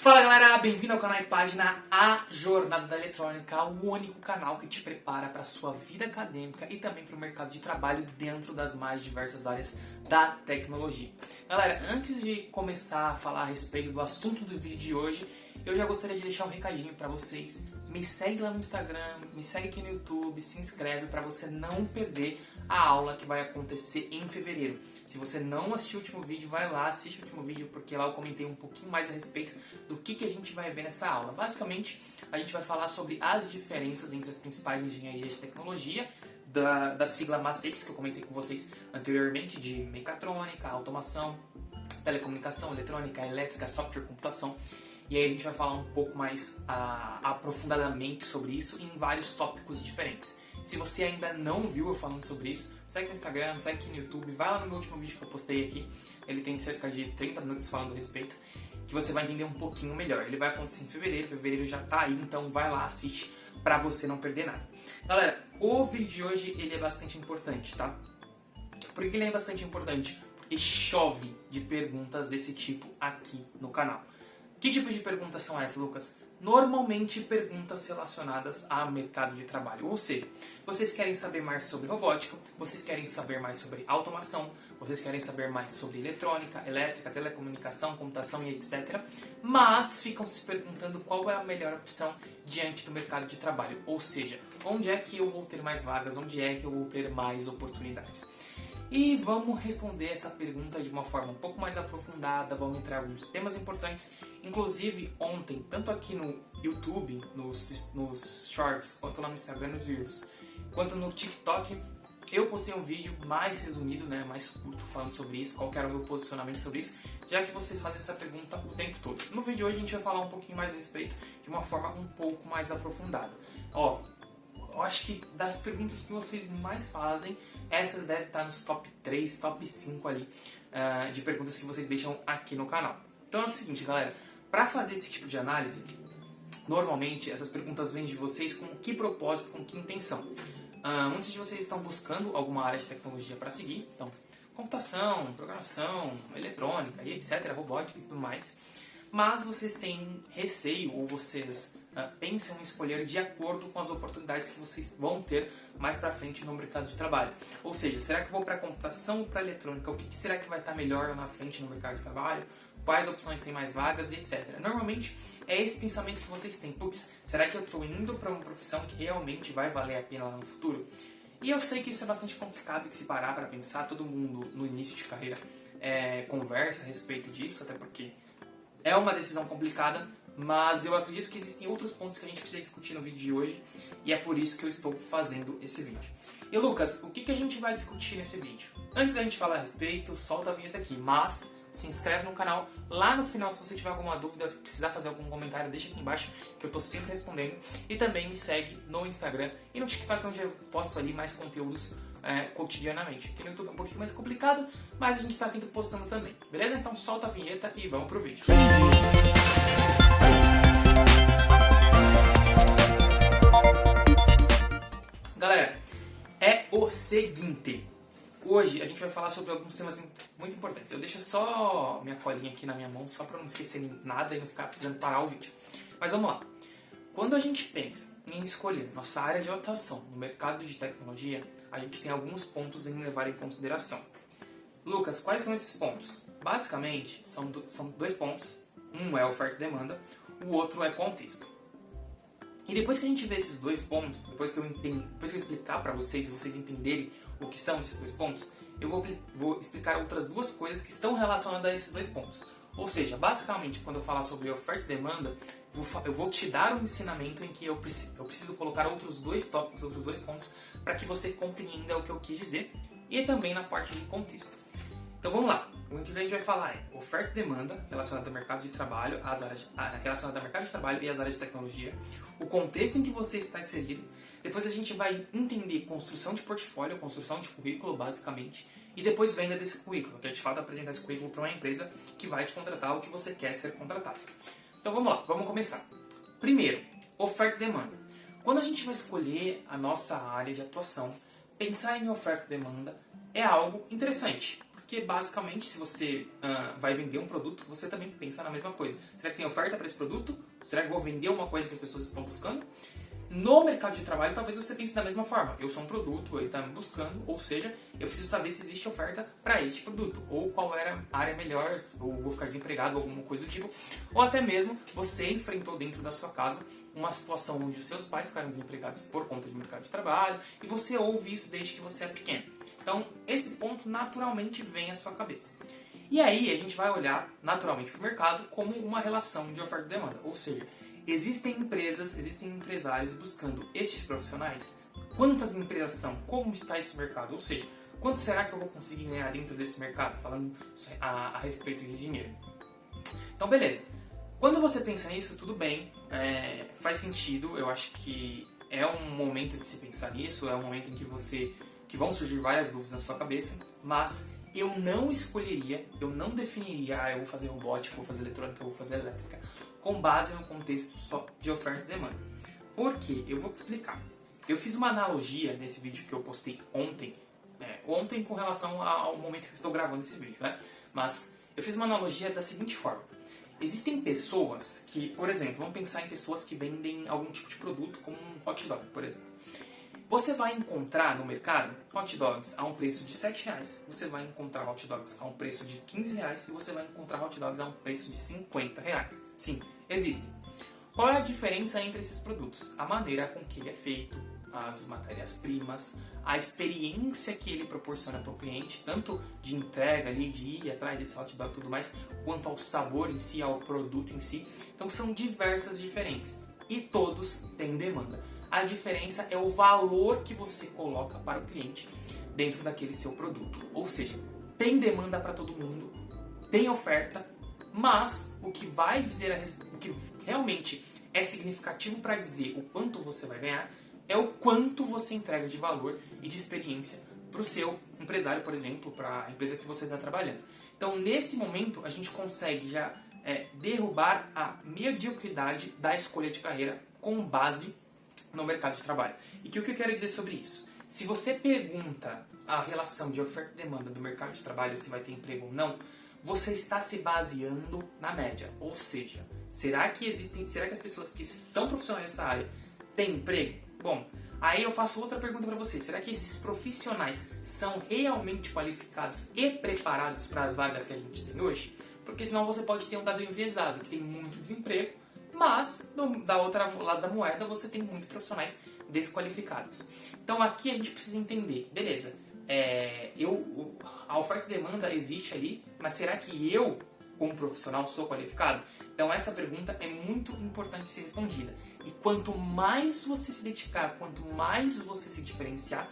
Fala galera, bem-vindo ao canal e página A Jornada da Eletrônica, o único canal que te prepara para a sua vida acadêmica e também para o mercado de trabalho dentro das mais diversas áreas da tecnologia. Galera, antes de começar a falar a respeito do assunto do vídeo de hoje, eu já gostaria de deixar um recadinho para vocês. Me segue lá no Instagram, me segue aqui no YouTube, se inscreve para você não perder a aula que vai acontecer em fevereiro. Se você não assistiu o último vídeo, vai lá, assiste o último vídeo, porque lá eu comentei um pouquinho mais a respeito do que a gente vai ver nessa aula. Basicamente, a gente vai falar sobre as diferenças entre as principais engenharias de tecnologia, da sigla MACEIX, que eu comentei com vocês anteriormente, de mecatrônica, automação, telecomunicação, eletrônica, elétrica, software, computação. E aí a gente vai falar um pouco mais aprofundadamente sobre isso em vários tópicos diferentes. Se você ainda não viu eu falando sobre isso, segue no Instagram, segue aqui no YouTube, vai lá no meu último vídeo que eu postei aqui. Ele tem cerca de 30 minutos falando a respeito, que você vai entender um pouquinho melhor. Ele vai acontecer em fevereiro já tá aí, então vai lá, assiste pra você não perder nada. Galera, o vídeo de hoje ele é bastante importante, tá? Por que ele é bastante importante? Porque chove de perguntas desse tipo aqui no canal. Que tipo de perguntas são essas, Lucas? Normalmente perguntas relacionadas ao mercado de trabalho. Ou seja, vocês querem saber mais sobre robótica, vocês querem saber mais sobre automação, vocês querem saber mais sobre eletrônica, elétrica, telecomunicação, computação e etc. Mas ficam se perguntando qual é a melhor opção diante do mercado de trabalho. Ou seja, onde é que eu vou ter mais vagas, onde é que eu vou ter mais oportunidades. E vamos responder essa pergunta de uma forma um pouco mais aprofundada, vamos entrar em alguns temas importantes. Inclusive, ontem, tanto aqui no YouTube, nos Shorts, quanto lá no Instagram, nos Reels, quanto no TikTok, eu postei um vídeo mais resumido, né, mais curto, falando sobre isso, qual que era o meu posicionamento sobre isso, já que vocês fazem essa pergunta o tempo todo. No vídeo de hoje a gente vai falar um pouquinho mais a respeito, de uma forma um pouco mais aprofundada. Eu acho que das perguntas que vocês mais fazem, essa deve estar nos top 3, top 5 ali, de perguntas que vocês deixam aqui no canal. Então é o seguinte, galera, para fazer esse tipo de análise, normalmente essas perguntas vêm de vocês com que propósito, com que intenção. Muitos de vocês estão buscando alguma área de tecnologia para seguir, então computação, programação, eletrônica e etc, robótica e tudo mais, mas vocês têm receio ou vocês pensam em escolher de acordo com as oportunidades que vocês vão ter mais pra frente no mercado de trabalho. Ou seja, será que eu vou para computação ou para eletrônica? O que será que vai estar melhor lá na frente no mercado de trabalho? Quais opções têm mais vagas e etc. Normalmente é esse pensamento que vocês têm. Putz, será que eu estou indo para uma profissão que realmente vai valer a pena lá no futuro? E eu sei que isso é bastante complicado de se parar para pensar. Todo mundo no início de carreira conversa a respeito disso, até porque é uma decisão complicada, mas eu acredito que existem outros pontos que a gente precisa discutir no vídeo de hoje e é por isso que eu estou fazendo esse vídeo. E Lucas, o que a gente vai discutir nesse vídeo? Antes da gente falar a respeito, solta a vinheta aqui, mas se inscreve no canal. Lá no final, se você tiver alguma dúvida, precisar fazer algum comentário, deixa aqui embaixo que eu estou sempre respondendo. E também me segue no Instagram e no TikTok, onde eu posto ali mais conteúdos cotidianamente. Aqui no YouTube é um pouquinho mais complicado, mas a gente está sempre postando também, beleza? Então solta a vinheta e vamos pro vídeo. Galera, é o seguinte, hoje a gente vai falar sobre alguns temas muito importantes. Eu deixo só minha colinha aqui na minha mão, só para não esquecer nada e não ficar precisando parar o vídeo. Mas vamos lá. Quando a gente pensa em escolher nossa área de atuação no mercado de tecnologia, a gente tem alguns pontos em levar em consideração. Lucas, quais são esses pontos? Basicamente, são dois pontos. Um é oferta e demanda, o outro é contexto. E depois que a gente vê esses dois pontos, depois que eu explicar para vocês e vocês entenderem o que são esses dois pontos, eu vou explicar outras duas coisas que estão relacionadas a esses dois pontos. Ou seja, basicamente, quando eu falar sobre oferta e demanda, eu vou te dar um ensinamento em que eu preciso colocar outros dois tópicos, outros dois pontos, para que você compreenda o que eu quis dizer, e também na parte de contexto. Então vamos lá, o que a gente vai falar é oferta e demanda relacionada ao mercado de trabalho, relacionada ao mercado de trabalho e às áreas de tecnologia, o contexto em que você está inserido, depois a gente vai entender construção de portfólio, construção de currículo basicamente, e depois venda desse currículo, que é de fato apresentar esse currículo para uma empresa que vai te contratar ou que você quer ser contratado. Então vamos lá, vamos começar. Primeiro, oferta e demanda. Quando a gente vai escolher a nossa área de atuação, pensar em oferta e demanda é algo interessante. porque basicamente se você vai vender um produto, você também pensa na mesma coisa. Será que tem oferta para esse produto? Será que eu vou vender uma coisa que as pessoas estão buscando? No mercado de trabalho, talvez você pense da mesma forma. Eu sou um produto, ele está me buscando, ou seja, eu preciso saber se existe oferta para este produto, ou qual era a área melhor, ou vou ficar desempregado, ou alguma coisa do tipo. Ou até mesmo você enfrentou dentro da sua casa uma situação onde os seus pais ficaram desempregados por conta do mercado de trabalho, e você ouve isso desde que você é pequeno. Então, esse ponto naturalmente vem à sua cabeça. E aí, a gente vai olhar naturalmente para o mercado como uma relação de oferta e demanda, ou seja, existem empresas, existem empresários buscando estes profissionais. Quantas empresas são? Como está esse mercado? Ou seja, quanto será que eu vou conseguir ganhar dentro desse mercado? Falando a respeito de dinheiro. Então, beleza. Quando você pensa nisso, tudo bem, faz sentido. Eu acho que é um momento de se pensar nisso, é um momento em que vão surgir várias dúvidas na sua cabeça, mas eu não escolheria, eu não definiria, eu vou fazer robótica, eu vou fazer eletrônica, eu vou fazer elétrica, com base no contexto só de oferta e demanda. Por quê? Eu vou te explicar. Eu fiz uma analogia nesse vídeo que eu postei ontem, ontem com relação ao momento que eu estou gravando esse vídeo, né? Mas eu fiz uma analogia da seguinte forma. Existem pessoas que, por exemplo, vamos pensar em pessoas que vendem algum tipo de produto, como um hot dog, por exemplo. Você vai encontrar no mercado hot dogs a um preço de R$7, você vai encontrar hot dogs a um preço de R$15 e você vai encontrar hot dogs a um preço de R$50. Sim, existem. Qual é a diferença entre esses produtos? A maneira com que ele é feito, as matérias-primas, a experiência que ele proporciona para o cliente, tanto de entrega ali, de ir atrás desse hot dog e tudo mais, quanto ao sabor em si, ao produto em si. Então são diversas diferentes e todos têm demanda. A diferença é o valor que você coloca para o cliente dentro daquele seu produto. Ou seja, tem demanda para todo mundo, tem oferta, mas o que vai dizer, o que realmente é significativo para dizer o quanto você vai ganhar é o quanto você entrega de valor e de experiência para o seu empresário, por exemplo, para a empresa que você está trabalhando. Então, nesse momento, a gente consegue já derrubar a mediocridade da escolha de carreira com base no mercado de trabalho. E o que eu quero dizer sobre isso? Se você pergunta a relação de oferta e demanda do mercado de trabalho, se vai ter emprego ou não, você está se baseando na média. Ou seja, será que as pessoas que são profissionais dessa área têm emprego? Bom, aí eu faço outra pergunta para você. Será que esses profissionais são realmente qualificados e preparados para as vagas que a gente tem hoje? Porque senão você pode ter um dado enviesado, que tem muito desemprego, mas da outra lado da moeda você tem muitos profissionais desqualificados. Então aqui a gente precisa entender, beleza, a oferta e demanda existe ali, mas será que eu, como profissional, sou qualificado? Então essa pergunta é muito importante ser respondida. E quanto mais você se dedicar, quanto mais você se diferenciar,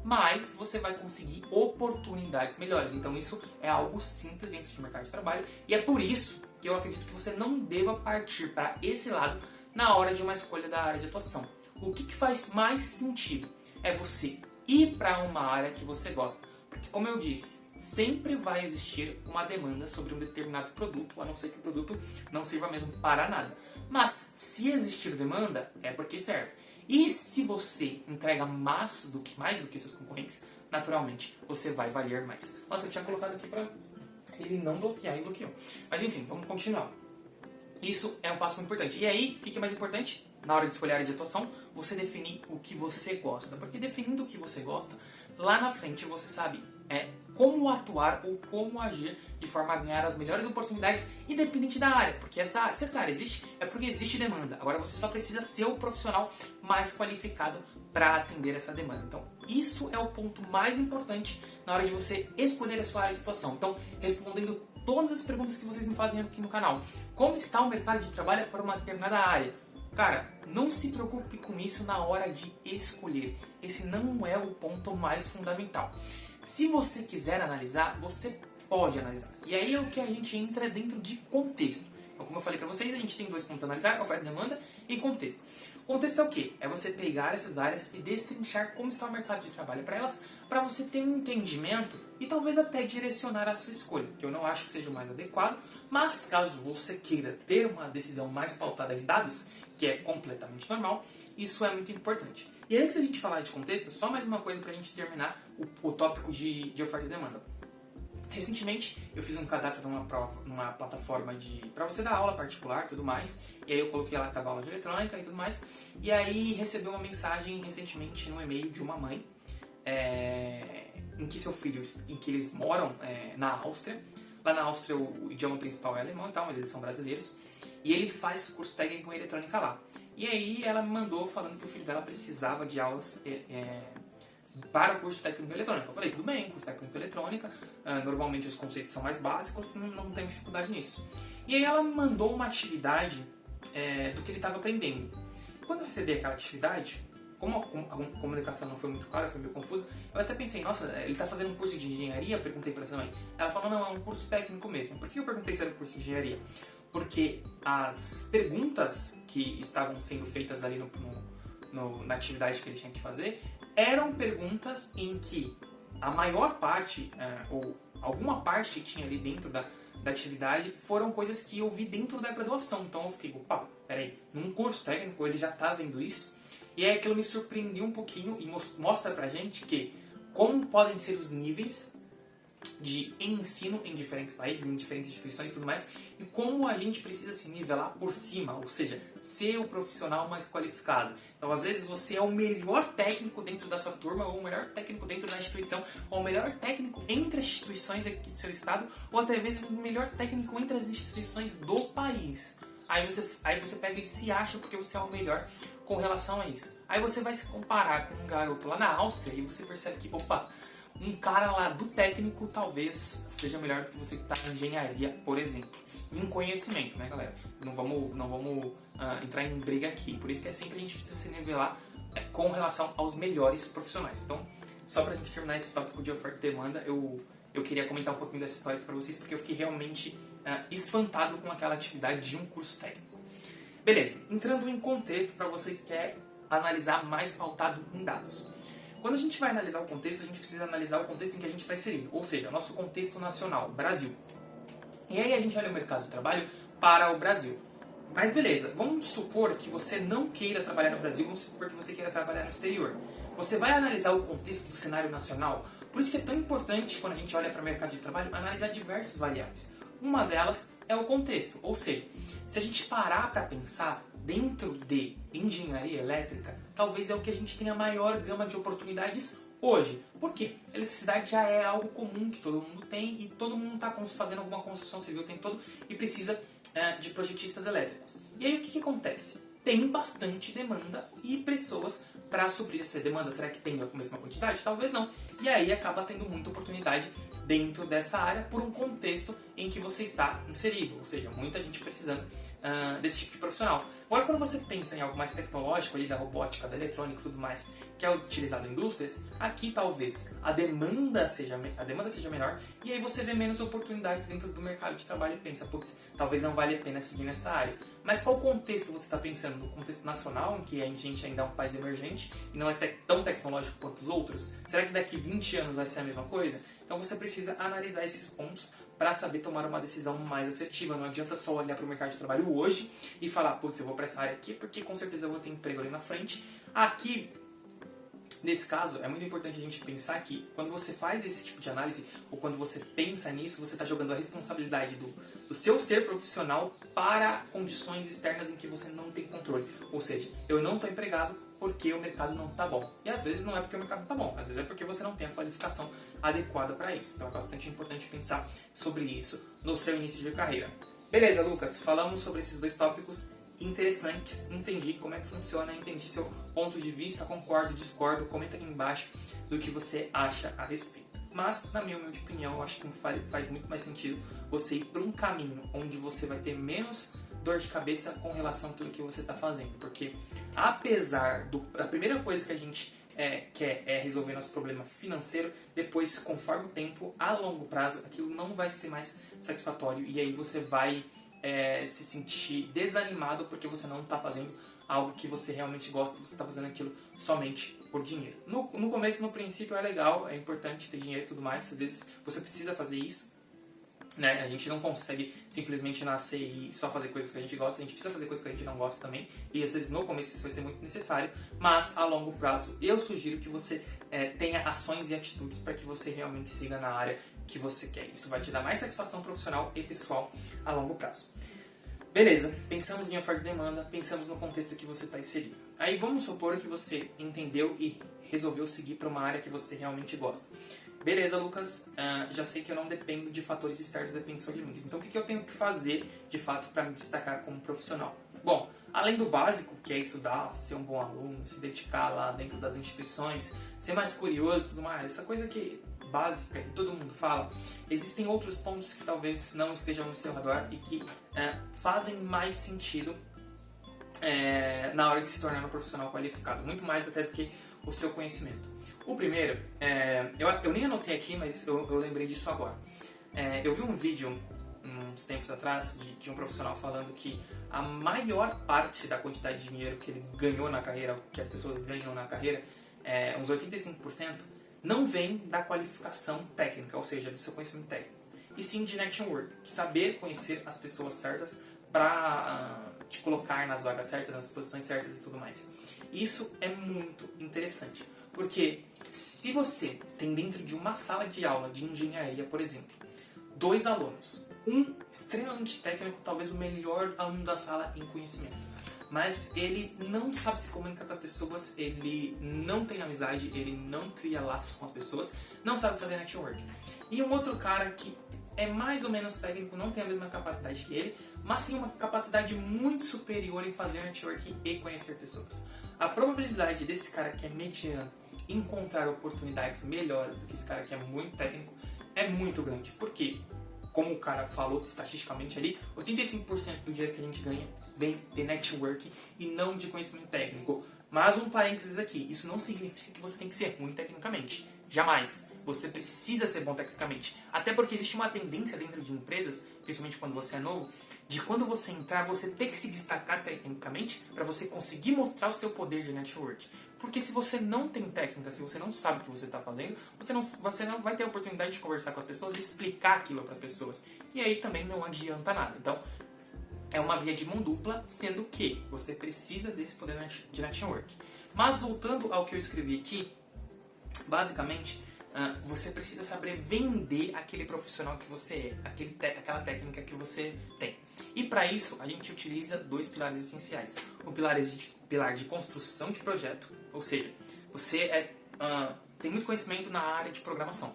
mais você vai conseguir oportunidades melhores. Então isso é algo simples dentro do mercado de trabalho e é por isso que eu acredito que você não deva partir para esse lado na hora de uma escolha da área de atuação. O que faz mais sentido é você ir para uma área que você gosta. Porque, como eu disse, sempre vai existir uma demanda sobre um determinado produto, a não ser que o produto não sirva mesmo para nada. Mas, se existir demanda, é porque serve. E se você entrega mais do que seus concorrentes, naturalmente você vai valer mais. Nossa, eu tinha colocado aqui para ele não bloquear e bloqueou. Mas enfim, vamos continuar. Isso é um passo muito importante. E aí, o que é mais importante? Na hora de escolher a área de atuação, você definir o que você gosta. Porque definindo o que você gosta, lá na frente você sabe como atuar ou como agir de forma a ganhar as melhores oportunidades, independente da área. Porque se essa área existe, é porque existe demanda. Agora você só precisa ser o profissional mais qualificado para atender essa demanda. Então, isso é o ponto mais importante na hora de você escolher a sua área de atuação. Então, respondendo todas as perguntas que vocês me fazem aqui no canal. Como está o mercado de trabalho para uma determinada área? Cara, não se preocupe com isso na hora de escolher. Esse não é o ponto mais fundamental. Se você quiser analisar, você pode analisar. E aí é o que a gente entra dentro de contexto. Então, como eu falei para vocês, a gente tem dois pontos a analisar, oferta e demanda e contexto. Contexto é o quê? É você pegar essas áreas e destrinchar como está o mercado de trabalho para elas, para você ter um entendimento e talvez até direcionar a sua escolha, que eu não acho que seja o mais adequado, mas caso você queira ter uma decisão mais pautada em dados, que é completamente normal, isso é muito importante. E antes da gente falar de contexto, só mais uma coisa para a gente terminar o tópico de oferta e demanda. Recentemente eu fiz um cadastro numa plataforma para você dar aula particular e tudo mais, e aí eu coloquei lá que tava aula de eletrônica e tudo mais, e aí recebi uma mensagem recentemente no e-mail de uma mãe, em que seu filho, em que eles moram na Áustria. Lá na Áustria o idioma principal é alemão e tal, mas eles são brasileiros, e ele faz curso técnico em eletrônica lá. E aí ela me mandou falando que o filho dela precisava de aulas para o curso técnico em eletrônica. Eu falei, tudo bem, curso técnico em eletrônica, normalmente os conceitos são mais básicos, não tem dificuldade nisso. E aí ela me mandou uma atividade do que ele estava aprendendo. Quando eu recebi aquela atividade, como a comunicação não foi muito clara, foi meio confusa, eu até pensei, nossa, ele está fazendo um curso de engenharia? Perguntei para essa mãe. Ela falou, não, é um curso técnico mesmo. Por que eu perguntei se era um curso de engenharia? Porque as perguntas que estavam sendo feitas ali na atividade que ele tinha que fazer eram perguntas em que a maior parte, ou alguma parte que tinha ali dentro da atividade, foram coisas que eu vi dentro da graduação. Então eu fiquei, opa, peraí, num curso técnico ele já está vendo isso? E aí aquilo me surpreendeu um pouquinho e mostra pra gente que como podem ser os níveis de ensino em diferentes países, em diferentes instituições e tudo mais, e como a gente precisa se nivelar por cima, ou seja, ser o profissional mais qualificado. Então, às vezes, você é o melhor técnico dentro da sua turma, ou o melhor técnico dentro da instituição, ou o melhor técnico entre as instituições aqui do seu estado, ou até vezes o melhor técnico entre as instituições do país. Aí você pega e se acha porque você é o melhor com relação a isso. Aí você vai se comparar com um garoto lá na Áustria e você percebe que, opa, um cara lá do técnico talvez seja melhor do que você que está em engenharia, por exemplo. Em conhecimento, né, galera? Não vamos entrar em briga aqui. Por isso que é sempre a gente precisa se nivelar com relação aos melhores profissionais. Então, só pra gente terminar esse tópico de oferta e demanda, eu queria comentar um pouquinho dessa história aqui pra vocês, porque eu fiquei realmente espantado com aquela atividade de um curso técnico. Beleza, entrando em contexto para você que quer analisar mais pautado em dados. Quando a gente vai analisar o contexto, a gente precisa analisar o contexto em que a gente está inserido, ou seja, nosso contexto nacional, Brasil. E aí a gente olha o mercado de trabalho para o Brasil. Mas beleza, vamos supor que você não queira trabalhar no Brasil, vamos supor que você queira trabalhar no exterior. Você vai analisar o contexto do cenário nacional, por isso que é tão importante, quando a gente olha para o mercado de trabalho, analisar diversas variáveis. Uma delas é o contexto, ou seja, se a gente parar para pensar, dentro de engenharia elétrica, talvez é o que a gente tenha a maior gama de oportunidades hoje. Por quê? Eletricidade já é algo comum que todo mundo tem e todo mundo está fazendo alguma construção civil o tempo todo e precisa de projetistas elétricos. E aí o que acontece? Tem bastante demanda e pessoas para suprir essa demanda. Será que tem a mesma quantidade? Talvez não. E aí acaba tendo muita oportunidade dentro dessa área por um contexto em que você está inserido, ou seja, muita gente precisando desse tipo de profissional. Agora, quando você pensa em algo mais tecnológico, ali da robótica, da eletrônica e tudo mais, que é utilizado em indústrias, aqui talvez a demanda seja menor e aí você vê menos oportunidades dentro do mercado de trabalho e pensa, putz, talvez não vale a pena seguir nessa área. Mas qual contexto você está pensando? No contexto nacional, em que a gente ainda é um país emergente e não é tão tecnológico quanto os outros? Será que daqui 20 anos vai ser a mesma coisa? Então você precisa analisar esses pontos para saber tomar uma decisão mais assertiva. Não adianta só olhar para o mercado de trabalho hoje e falar, putz, eu vou para essa área aqui porque com certeza eu vou ter emprego ali na frente. Aqui, nesse caso, é muito importante a gente pensar que quando você faz esse tipo de análise ou quando você pensa nisso, você está jogando a responsabilidade do seu ser profissional para condições externas em que você não tem controle. Ou seja, eu não estou empregado porque o mercado não está bom. E às vezes não é porque o mercado está bom, às vezes é porque você não tem a qualificação adequada para isso. Então é bastante importante pensar sobre isso no seu início de carreira. Beleza, Lucas, falamos sobre esses dois tópicos interessantes, entendi como é que funciona, entendi seu ponto de vista, concordo, discordo, comenta aqui embaixo do que você acha a respeito. Mas, na minha humilde opinião, eu acho que faz muito mais sentido você ir para um caminho onde você vai ter menos dor de cabeça com relação a tudo que você está fazendo. Porque, apesar da primeira coisa que a gente quer é resolver nosso problema financeiro, depois, conforme o tempo, a longo prazo, aquilo não vai ser mais satisfatório e aí você vai se sentir desanimado porque você não está fazendo algo que você realmente gosta, você está fazendo aquilo somente por dinheiro. No começo, no princípio, é legal, é importante ter dinheiro e tudo mais, às vezes você precisa fazer isso, né? A gente não consegue simplesmente nascer e só fazer coisas que a gente gosta, a gente precisa fazer coisas que a gente não gosta também, e às vezes no começo isso vai ser muito necessário, mas a longo prazo eu sugiro que você tenha ações e atitudes para que você realmente siga na área que você quer. Isso vai te dar mais satisfação profissional e pessoal a longo prazo. Beleza, pensamos em oferta e demanda, pensamos no contexto que você está inserido. Aí vamos supor que você entendeu e resolveu seguir para uma área que você realmente gosta. Beleza, Lucas, já sei que eu não dependo de fatores externos, depende só de mim. Então o que eu tenho que fazer, de fato, para me destacar como profissional? Bom, além do básico, que é estudar, ser um bom aluno, se dedicar lá dentro das instituições, ser mais curioso e tudo mais, essa coisa que básica e todo mundo fala, existem outros pontos que talvez não estejam no seu radar e que fazem mais sentido na hora de se tornar um profissional qualificado, muito mais até do que o seu conhecimento. O primeiro, eu nem anotei aqui, mas eu lembrei disso agora. Eu vi um vídeo uns tempos atrás de um profissional falando que a maior parte da quantidade de dinheiro que ele ganhou na carreira, que as pessoas ganham na carreira, uns 85%, não vem da qualificação técnica, ou seja, do seu conhecimento técnico, e sim de network, saber conhecer as pessoas certas para te colocar nas vagas certas, nas posições certas e tudo mais. Isso é muito interessante, porque se você tem dentro de uma sala de aula de engenharia, por exemplo, 2 alunos, um extremamente técnico, talvez o melhor aluno da sala em conhecimento, mas ele não sabe se comunicar com as pessoas, ele não tem amizade, ele não cria laços com as pessoas, não sabe fazer network. E um outro cara que é mais ou menos técnico, não tem a mesma capacidade que ele, mas tem uma capacidade muito superior em fazer network e conhecer pessoas. A probabilidade desse cara que é mediano encontrar oportunidades melhores do que esse cara que é muito técnico é muito grande. Por quê? Como o cara falou estatisticamente ali, 85% do dinheiro que a gente ganha vem de network e não de conhecimento técnico. Mas um parênteses aqui, isso não significa que você tem que ser ruim tecnicamente. Jamais. Você precisa ser bom tecnicamente. Até porque existe uma tendência dentro de empresas, principalmente quando você é novo, de quando você entrar, você ter que se destacar tecnicamente para você conseguir mostrar o seu poder de network. Porque se você não tem técnica, se você não sabe o que você está fazendo, você não vai ter a oportunidade de conversar com as pessoas e explicar aquilo para as pessoas. E aí também não adianta nada. Então, é uma via de mão dupla, sendo que você precisa desse poder de network. Mas voltando ao que eu escrevi aqui, basicamente, você precisa saber vender aquele profissional que você é, aquela técnica que você tem. E para isso, a gente utiliza 2 pilares essenciais. O pilar de construção de projeto, ou seja, você tem muito conhecimento na área de programação.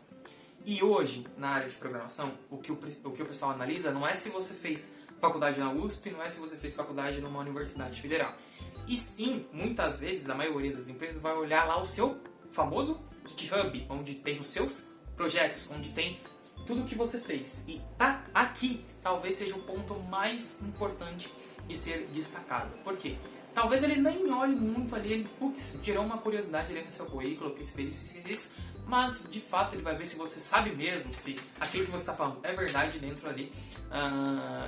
E hoje, na área de programação, o que o pessoal analisa não é se você fez faculdade na USP, não é se você fez faculdade numa universidade federal. E sim, muitas vezes, a maioria das empresas vai olhar lá o seu famoso GitHub, onde tem os seus projetos, onde tem tudo o que você fez. E aqui talvez seja o ponto mais importante de ser destacado. Por quê? Talvez ele nem olhe muito ali, ele tirou uma curiosidade ali no seu currículo, que você fez isso e isso, mas de fato ele vai ver se você sabe mesmo, se aquilo que você está falando é verdade dentro ali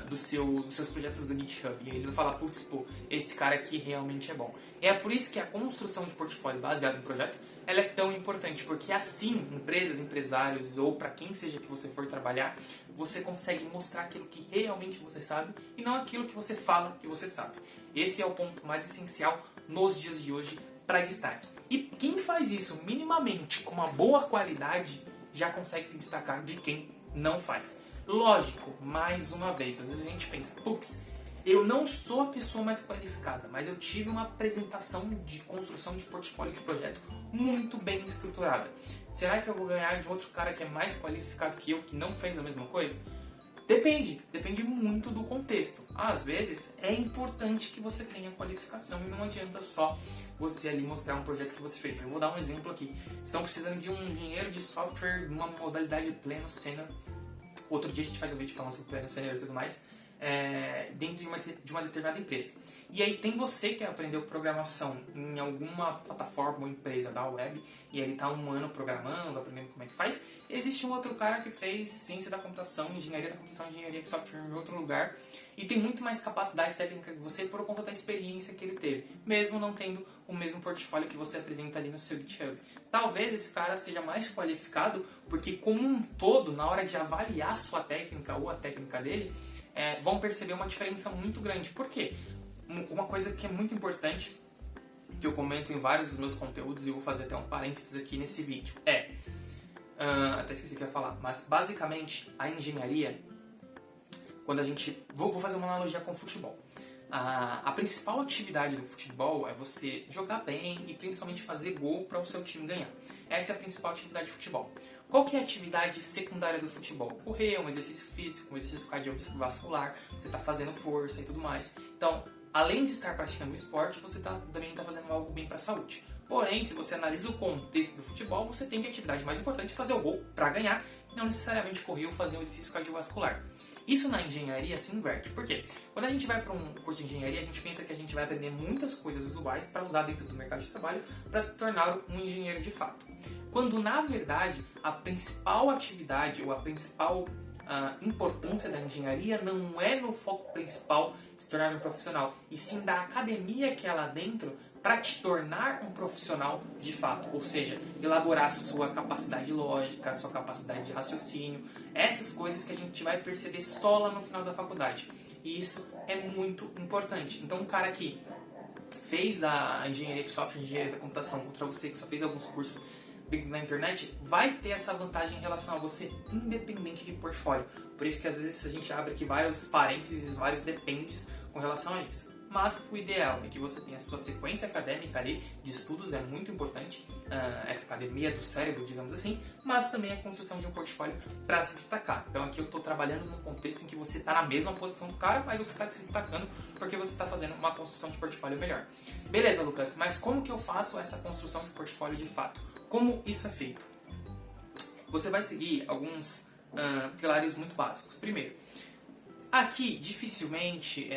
dos seus projetos do GitHub. E ele vai falar, putz, pô, esse cara aqui realmente é bom. E é por isso que a construção de portfólio baseado em projeto ela é tão importante, porque assim, empresas, empresários ou para quem seja que você for trabalhar, você consegue mostrar aquilo que realmente você sabe e não aquilo que você fala que você sabe. Esse é o ponto mais essencial nos dias de hoje para destaque. E quem faz isso minimamente com uma boa qualidade já consegue se destacar de quem não faz. Lógico, mais uma vez, às vezes a gente pensa, putz, eu não sou a pessoa mais qualificada, mas eu tive uma apresentação de construção de portfólio de projeto muito bem estruturada. Será que eu vou ganhar de outro cara que é mais qualificado que eu, que não fez a mesma coisa? Depende muito do contexto. Às vezes é importante que você tenha qualificação e não adianta só você ali mostrar um projeto que você fez. Eu vou dar um exemplo aqui. Estão precisando de um engenheiro de software numa modalidade pleno sênior. Outro dia a gente faz um vídeo falando sobre pleno sênior e tudo mais. Dentro de uma determinada empresa. E aí tem você que aprendeu programação em alguma plataforma ou empresa da web e ele está 1 ano programando, aprendendo como é que faz. Existe um outro cara que fez ciência da computação, engenharia de software em outro lugar e tem muito mais capacidade técnica que você por conta da experiência que ele teve, mesmo não tendo o mesmo portfólio que você apresenta ali no seu GitHub. Talvez esse cara seja mais qualificado porque como um todo, na hora de avaliar a sua técnica ou a técnica dele, vão perceber uma diferença muito grande. Por quê? Uma coisa que é muito importante, que eu comento em vários dos meus conteúdos, e eu vou fazer até um parênteses aqui nesse vídeo, até esqueci o que eu ia falar, mas basicamente a engenharia, quando a gente... Vou fazer uma analogia com o futebol. A principal atividade do futebol é você jogar bem e principalmente fazer gol para o seu time ganhar. Essa é a principal atividade do futebol. Qual que é a atividade secundária do futebol? Correr, um exercício físico, um exercício cardiovascular, você está fazendo força e tudo mais. Então, além de estar praticando o esporte, você também está fazendo algo bem para a saúde. Porém, se você analisa o contexto do futebol, você tem que a atividade mais importante é fazer o gol para ganhar, não necessariamente correr ou fazer um exercício cardiovascular. Isso na engenharia se inverte. Por quê? Quando a gente vai para um curso de engenharia, a gente pensa que a gente vai aprender muitas coisas usuais para usar dentro do mercado de trabalho para se tornar um engenheiro de fato. Quando, na verdade, a principal atividade ou a principal importância da engenharia não é no foco principal de se tornar um profissional, e sim da academia que é lá dentro para te tornar um profissional de fato, ou seja, elaborar a sua capacidade lógica, a sua capacidade de raciocínio, essas coisas que a gente vai perceber só lá no final da faculdade. E isso é muito importante. Então, um cara que fez a engenharia de software, a engenharia da computação, contra você que só fez alguns cursos na internet, vai ter essa vantagem em relação a você, independente de portfólio. Por isso que às vezes a gente abre aqui vários parênteses, vários dependes com relação a isso. Mas o ideal é que você tenha a sua sequência acadêmica ali, de estudos, é muito importante, essa academia do cérebro, digamos assim, mas também a construção de um portfólio para se destacar. Então aqui eu estou trabalhando num contexto em que você está na mesma posição do cara, mas você está se destacando porque você está fazendo uma construção de portfólio melhor. Beleza, Lucas, mas como que eu faço essa construção de portfólio de fato? Como isso é feito? Você vai seguir alguns pilares muito básicos. Primeiro, aqui, dificilmente,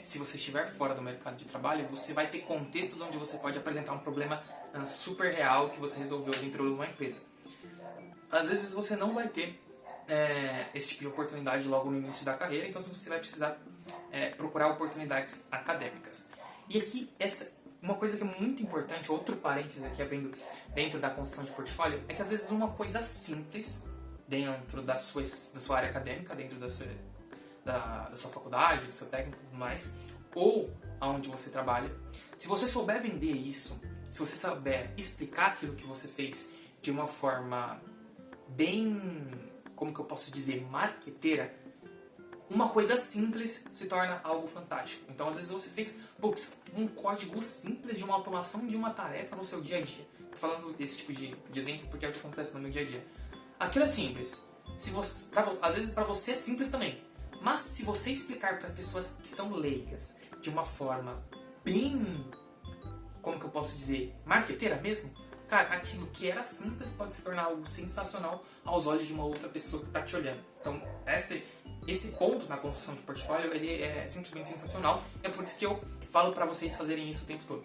se você estiver fora do mercado de trabalho, você vai ter contextos onde você pode apresentar um problema super real que você resolveu dentro de uma empresa. Às vezes você não vai ter esse tipo de oportunidade logo no início da carreira, então você vai precisar procurar oportunidades acadêmicas. E aqui, uma coisa que é muito importante, outro parênteses aqui abrindo dentro da construção de portfólio, é que às vezes uma coisa simples dentro da sua área acadêmica, dentro da sua faculdade, do seu técnico e tudo mais, ou aonde você trabalha, se você souber vender isso, se você souber explicar aquilo que você fez de uma forma bem, como que eu posso dizer, marqueteira, uma coisa simples se torna algo fantástico. Então, às vezes você fez um código simples de uma automação de uma tarefa no seu dia a dia. Tô falando desse tipo de exemplo porque é o que acontece no meu dia a dia. Aquilo é simples. Às vezes para você é simples também. Mas se você explicar para as pessoas que são leigas de uma forma bem, como que eu posso dizer, marqueteira mesmo, cara, aquilo que era simples pode se tornar algo sensacional aos olhos de uma outra pessoa que está te olhando. Então, esse ponto na construção de portfólio, ele é simplesmente sensacional. É por isso que eu falo para vocês fazerem isso o tempo todo.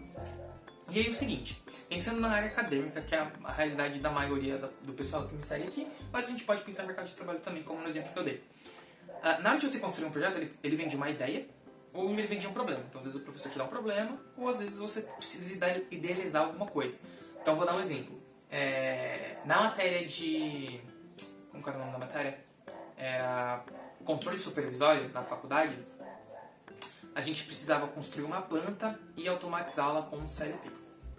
E aí o seguinte, pensando na área acadêmica, que é a realidade da maioria do pessoal que me segue aqui, mas a gente pode pensar no mercado de trabalho também, como no exemplo que eu dei. Na hora de você construir um projeto, ele vem de uma ideia ou ele vem de um problema. Então, às vezes o professor te dá um problema ou às vezes você precisa idealizar alguma coisa. Então, vou dar um exemplo. Na matéria de... Como era o nome da matéria? Era controle supervisório na faculdade. A gente precisava construir uma planta e automatizá-la com um CLP.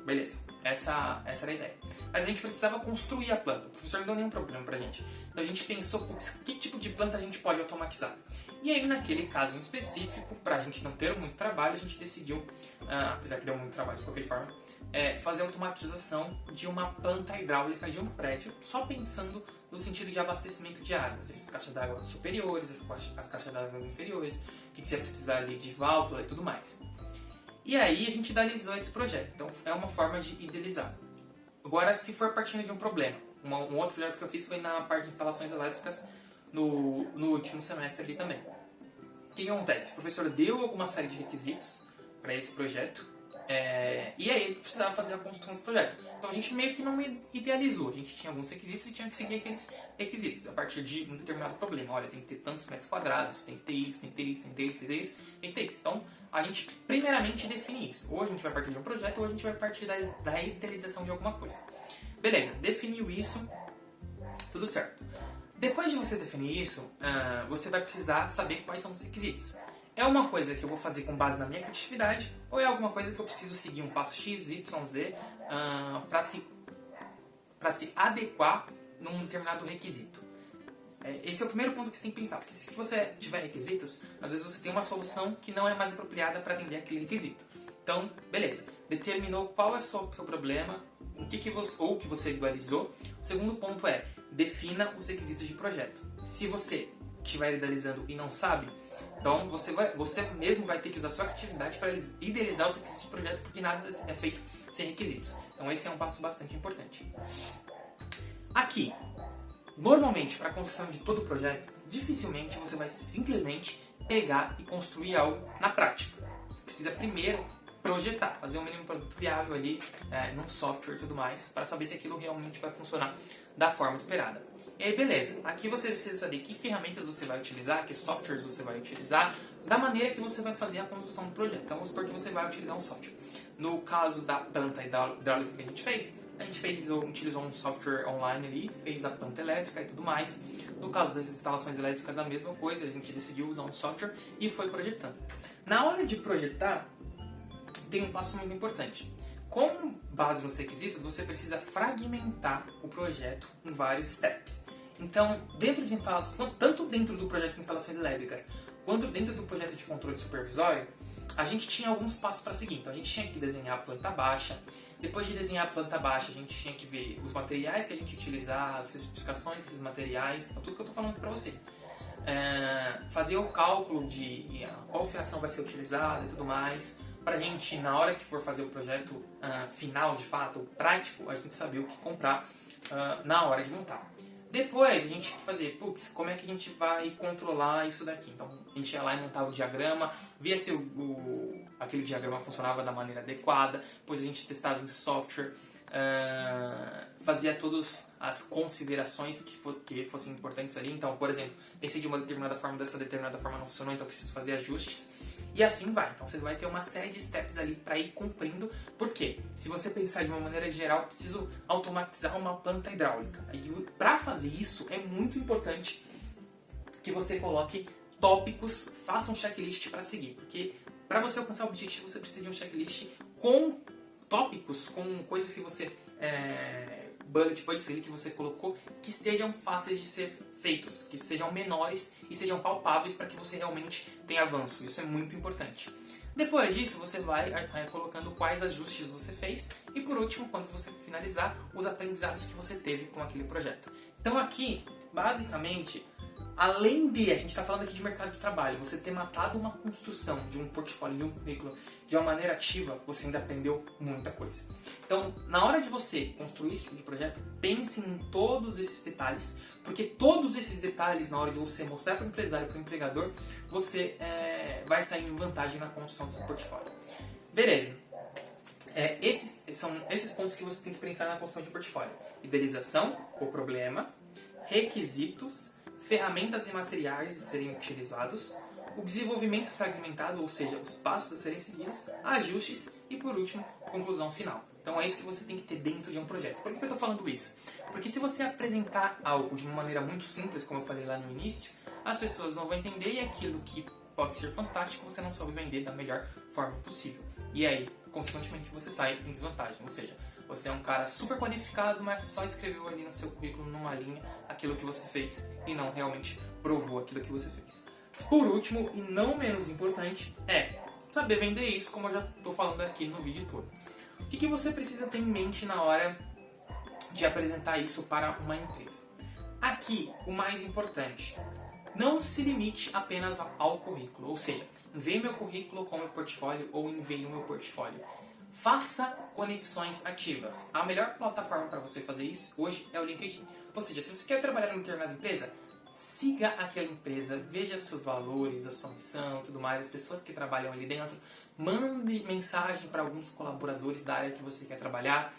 Beleza, essa era a ideia. Mas a gente precisava construir a planta. O professor não deu nenhum problema pra gente. Então a gente pensou, que tipo de planta a gente pode automatizar? E aí, naquele caso em específico, pra gente não ter muito trabalho, a gente decidiu, apesar que deu muito trabalho de qualquer forma, fazer a automatização de uma planta hidráulica de um prédio, só pensando no sentido de abastecimento de água, ou seja, as caixas d'água superiores, as caixas d'água inferiores, o que você ia precisar ali de válvula e tudo mais. E aí a gente idealizou esse projeto, então é uma forma de idealizar. Agora, se for partindo de um problema, um outro projeto que eu fiz foi na parte de instalações elétricas no último semestre ali também. O que acontece? O professor deu alguma série de requisitos para esse projeto, e aí ele precisava fazer a construção desse projeto. Então a gente meio que não idealizou, a gente tinha alguns requisitos e tinha que seguir aqueles requisitos a partir de um determinado problema. Olha, tem que ter tantos metros quadrados, tem que ter isso, tem que ter isso, tem que ter isso, tem que ter isso, tem que ter isso. Então a gente primeiramente define isso. Ou a gente vai partir de um projeto ou a gente vai partir da idealização de alguma coisa. Beleza, definiu isso, tudo certo. Depois de você definir isso, você vai precisar saber quais são os requisitos. É uma coisa que eu vou fazer com base na minha criatividade ou é alguma coisa que eu preciso seguir um passo X, Y, Z para se adequar num determinado requisito. Esse é o primeiro ponto que você tem que pensar, porque se você tiver requisitos, às vezes você tem uma solução que não é mais apropriada para atender aquele requisito. Então, beleza, determinou qual é o seu problema, o que você idealizou. O segundo ponto é, defina os requisitos de projeto. Se você estiver idealizando e não sabe, então você mesmo vai ter que usar sua criatividade para idealizar os requisitos de projeto, porque nada é feito sem requisitos. Então esse é um passo bastante importante. Aqui, normalmente, para a construção de todo o projeto, dificilmente você vai simplesmente pegar e construir algo na prática. Você precisa primeiro projetar, fazer um mínimo produto viável ali, num software e tudo mais, para saber se aquilo realmente vai funcionar da forma esperada. E aí, beleza. Aqui você precisa saber que ferramentas você vai utilizar, que softwares você vai utilizar, da maneira que você vai fazer a construção do projeto. Então, vamos supor que você vai utilizar um software. No caso da planta hidráulica que a gente utilizou um software online ali, fez a planta elétrica e tudo mais. No caso das instalações elétricas, a mesma coisa, a gente decidiu usar um software e foi projetando. Na hora de projetar, tem um passo muito importante. Com base nos requisitos, você precisa fragmentar o projeto em vários steps. Então, dentro de instalações, tanto dentro do projeto de instalações elétricas, quanto dentro do projeto de controle supervisório, a gente tinha alguns passos para seguir. Então, a gente tinha que desenhar a planta baixa. Depois de desenhar a planta baixa, a gente tinha que ver os materiais que a gente ia utilizar, as especificações desses materiais, então, tudo que eu estou falando aqui para vocês. Fazer o cálculo de qual fiação vai ser utilizada e tudo mais, para a gente, na hora que for fazer o projeto final, de fato, prático, a gente saber o que comprar na hora de montar. Depois a gente tinha que fazer, como é que a gente vai controlar isso daqui? Então a gente ia lá e montava o diagrama, via se aquele diagrama funcionava da maneira adequada, depois a gente testava em software, fazia todas as considerações que fossem importantes ali. Então, por exemplo, pensei de uma determinada forma, dessa determinada forma não funcionou, então preciso fazer ajustes. E assim vai. Então você vai ter uma série de steps ali para ir cumprindo. Porque se você pensar de uma maneira geral, preciso automatizar uma planta hidráulica. E para fazer isso é muito importante que você coloque tópicos, faça um checklist para seguir. Porque para você alcançar o objetivo, você precisa de um checklist com tópicos, com coisas que você bullet points que você colocou, que sejam fáceis de ser feitos, que sejam menores e sejam palpáveis para que você realmente tenha avanço. Isso é muito importante. Depois disso, você vai colocando quais ajustes você fez e, por último, quando você finalizar, os aprendizados que você teve com aquele projeto. Então aqui, basicamente, além de, a gente está falando aqui de mercado de trabalho, você ter matado uma construção de um portfólio, de um currículo de uma maneira ativa, você ainda aprendeu muita coisa. Então, na hora de você construir esse tipo de projeto, pense em todos esses detalhes, porque todos esses detalhes, na hora de você mostrar para o empresário, para o empregador, você vai sair em vantagem na construção do seu portfólio. Beleza. Esses são esses pontos que você tem que pensar na construção de portfólio. Idealização, o problema, requisitos, ferramentas e materiais a serem utilizados, o desenvolvimento fragmentado, ou seja, os passos a serem seguidos, ajustes e, por último, conclusão final. Então é isso que você tem que ter dentro de um projeto. Por que eu estou falando isso? Porque se você apresentar algo de uma maneira muito simples, como eu falei lá no início, as pessoas não vão entender e aquilo que pode ser fantástico você não soube vender da melhor forma possível. E aí, consequentemente, você sai em desvantagem. Ou seja, você é um cara super qualificado, mas só escreveu ali no seu currículo, numa linha, aquilo que você fez e não realmente provou aquilo que você fez. Por último, e não menos importante, é saber vender isso, como eu já estou falando aqui no vídeo todo. O que você precisa ter em mente na hora de apresentar isso para uma empresa? Aqui, o mais importante, não se limite apenas ao currículo, ou seja, envie meu currículo com o meu portfólio ou envie o meu portfólio. Faça conexões ativas. A melhor plataforma para você fazer isso hoje é o LinkedIn. Ou seja, se você quer trabalhar numa determinada empresa, siga aquela empresa, veja os seus valores, a sua missão, tudo mais, as pessoas que trabalham ali dentro, mande mensagem para alguns colaboradores da área que você quer trabalhar,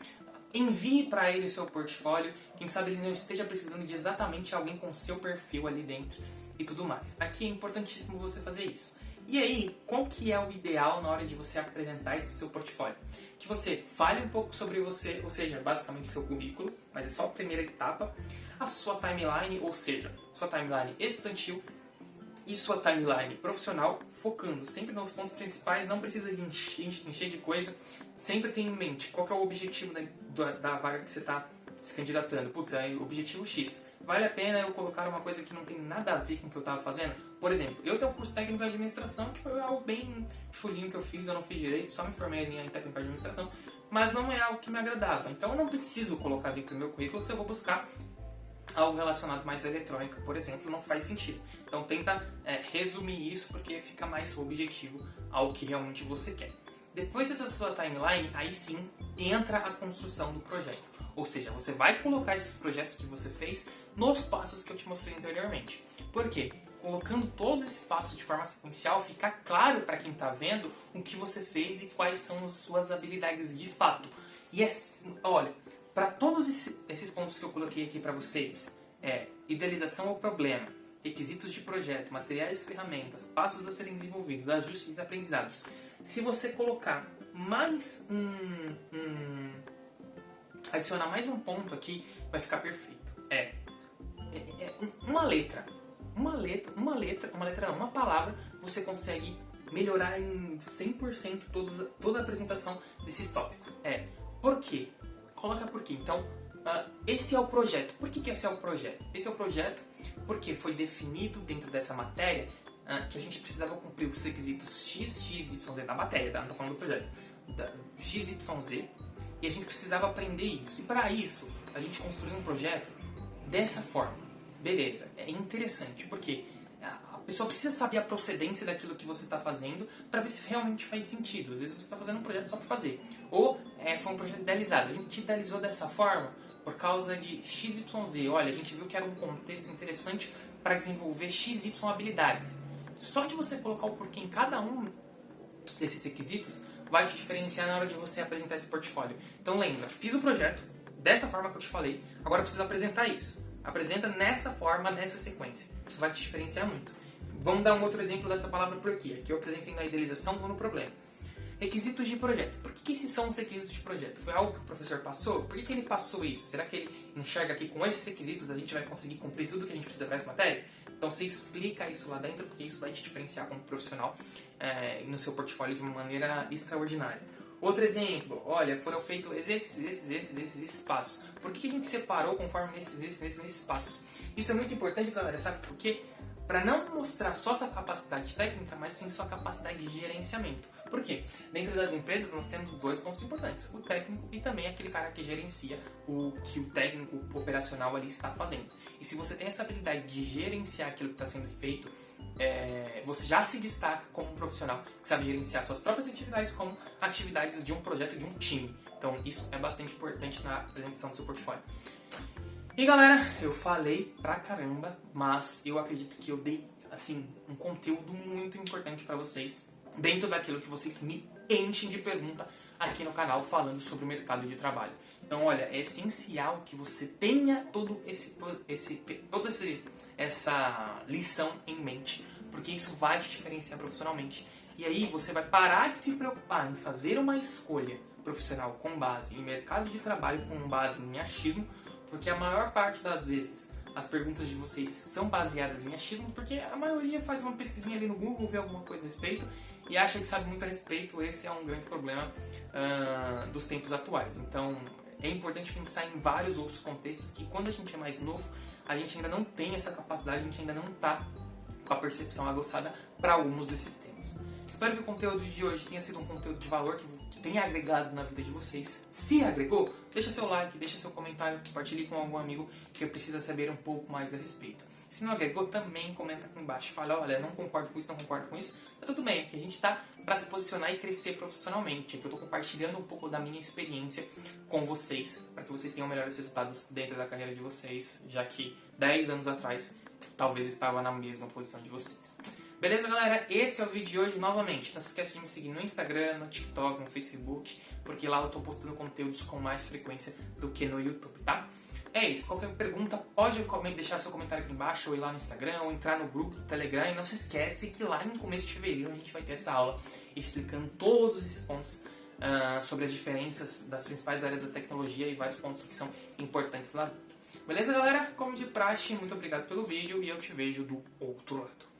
envie para ele o seu portfólio, quem sabe ele não esteja precisando de exatamente alguém com seu perfil ali dentro e tudo mais. Aqui é importantíssimo você fazer isso. E aí, qual que é o ideal na hora de você apresentar esse seu portfólio? Que você fale um pouco sobre você, ou seja, basicamente o seu currículo, mas é só a primeira etapa, a sua timeline, ou seja, sua timeline estudantil e sua timeline profissional, focando sempre nos pontos principais, não precisa de encher de coisa, sempre tenha em mente qual que é o objetivo da vaga que você está se candidatando, putz, é objetivo X. Vale a pena eu colocar uma coisa que não tem nada a ver com o que eu estava fazendo? Por exemplo, eu tenho um curso técnico de administração que foi algo bem chulinho que eu fiz, eu não fiz direito, só me formei em técnico de administração, mas não é algo que me agradava. Então eu não preciso colocar dentro do meu currículo se eu vou buscar algo relacionado mais à eletrônica, por exemplo, não faz sentido. Então tenta resumir isso porque fica mais objetivo ao que realmente você quer. Depois dessa sua timeline, aí sim entra a construção do projeto. Ou seja, você vai colocar esses projetos que você fez nos passos que eu te mostrei anteriormente. Por quê? Colocando todos esses passos de forma sequencial, fica claro para quem está vendo o que você fez e quais são as suas habilidades de fato. E olha, para todos esses pontos que eu coloquei aqui para vocês, idealização ou problema, requisitos de projeto, materiais e ferramentas, passos a serem desenvolvidos, ajustes e aprendizados. Se você colocar mais adicionar mais um ponto aqui, vai ficar perfeito. Uma palavra, você consegue melhorar em 100% toda a apresentação desses tópicos. Por quê? Coloca por quê. Então, esse é o projeto. Por que esse é o projeto? Esse é o projeto porque foi definido dentro dessa matéria que a gente precisava cumprir os requisitos X, X, Y, Z da matéria, tá? Não estou falando do projeto. X, Y, Z. E a gente precisava aprender isso. E para isso, a gente construiu um projeto dessa forma. Beleza, é interessante, porque a pessoa precisa saber a procedência daquilo que você está fazendo para ver se realmente faz sentido. Às vezes você está fazendo um projeto só para fazer. Ou foi um projeto idealizado. A gente idealizou dessa forma por causa de XYZ. Olha, a gente viu que era um contexto interessante para desenvolver XY habilidades. Só de você colocar o porquê em cada um desses requisitos vai te diferenciar na hora de você apresentar esse portfólio. Então lembra, fiz o projeto dessa forma que eu te falei, agora eu preciso apresentar isso. Apresenta nessa forma, nessa sequência. Isso vai te diferenciar muito. Vamos dar um outro exemplo dessa palavra porquê. Aqui eu apresentei na idealização ou no problema. Requisitos de projeto. Por que esses são os requisitos de projeto? Foi algo que o professor passou? Por que ele passou isso? Será que ele enxerga que com esses requisitos a gente vai conseguir cumprir tudo que a gente precisa para essa matéria? Então você explica isso lá dentro, porque isso vai te diferenciar como profissional no seu portfólio de uma maneira extraordinária. Outro exemplo, olha, foram feitos esses passos. Por que a gente separou conforme nesses passos? Isso é muito importante, galera, sabe por quê? Para não mostrar só essa capacidade técnica, mas sim sua capacidade de gerenciamento. Por quê? Dentro das empresas nós temos dois pontos importantes, o técnico e também aquele cara que gerencia o que o técnico operacional ali está fazendo. E se você tem essa habilidade de gerenciar aquilo que está sendo feito, você já se destaca como um profissional que sabe gerenciar suas próprias atividades como atividades de um projeto, de um time. Então isso é bastante importante na apresentação do seu portfólio. E galera, eu falei pra caramba, mas eu acredito que eu dei assim um conteúdo muito importante pra vocês dentro daquilo que vocês me enchem de pergunta aqui no canal falando sobre o mercado de trabalho. Então olha, é essencial que você tenha toda essa lição em mente, porque isso vai te diferenciar profissionalmente. E aí você vai parar de se preocupar em fazer uma escolha profissional com base em mercado de trabalho, com base em achismo, porque a maior parte das vezes as perguntas de vocês são baseadas em achismo, porque a maioria faz uma pesquisinha ali no Google, vê alguma coisa a respeito e acha que sabe muito a respeito. Esse é um grande problema dos tempos atuais. Então é importante pensar em vários outros contextos que quando a gente é mais novo, a gente ainda não tem essa capacidade, a gente ainda não está com a percepção aguçada para alguns desses temas. Espero que o conteúdo de hoje tenha sido um conteúdo de valor, que tenha agregado na vida de vocês. Se agregou, deixa seu like, deixa seu comentário, compartilhe com algum amigo que precisa saber um pouco mais a respeito. Se não agregou, também comenta aqui embaixo. Fala, olha, não concordo com isso, não concordo com isso. Tá tudo bem, aqui a gente tá para se posicionar e crescer profissionalmente. Aqui eu tô compartilhando um pouco da minha experiência com vocês, para que vocês tenham melhores resultados dentro da carreira de vocês, já que 10 anos atrás talvez estava na mesma posição de vocês. Beleza, galera? Esse é o vídeo de hoje novamente. Não se esqueça de me seguir no Instagram, no TikTok, no Facebook, porque lá eu tô postando conteúdos com mais frequência do que no YouTube, tá? É isso. Qualquer pergunta, pode deixar seu comentário aqui embaixo, ou ir lá no Instagram, ou entrar no grupo do Telegram. E não se esquece que lá no começo de fevereiro a gente vai ter essa aula explicando todos esses pontos sobre as diferenças das principais áreas da tecnologia e vários pontos que são importantes lá dentro. Beleza, galera? Como de praxe, muito obrigado pelo vídeo e eu te vejo do outro lado.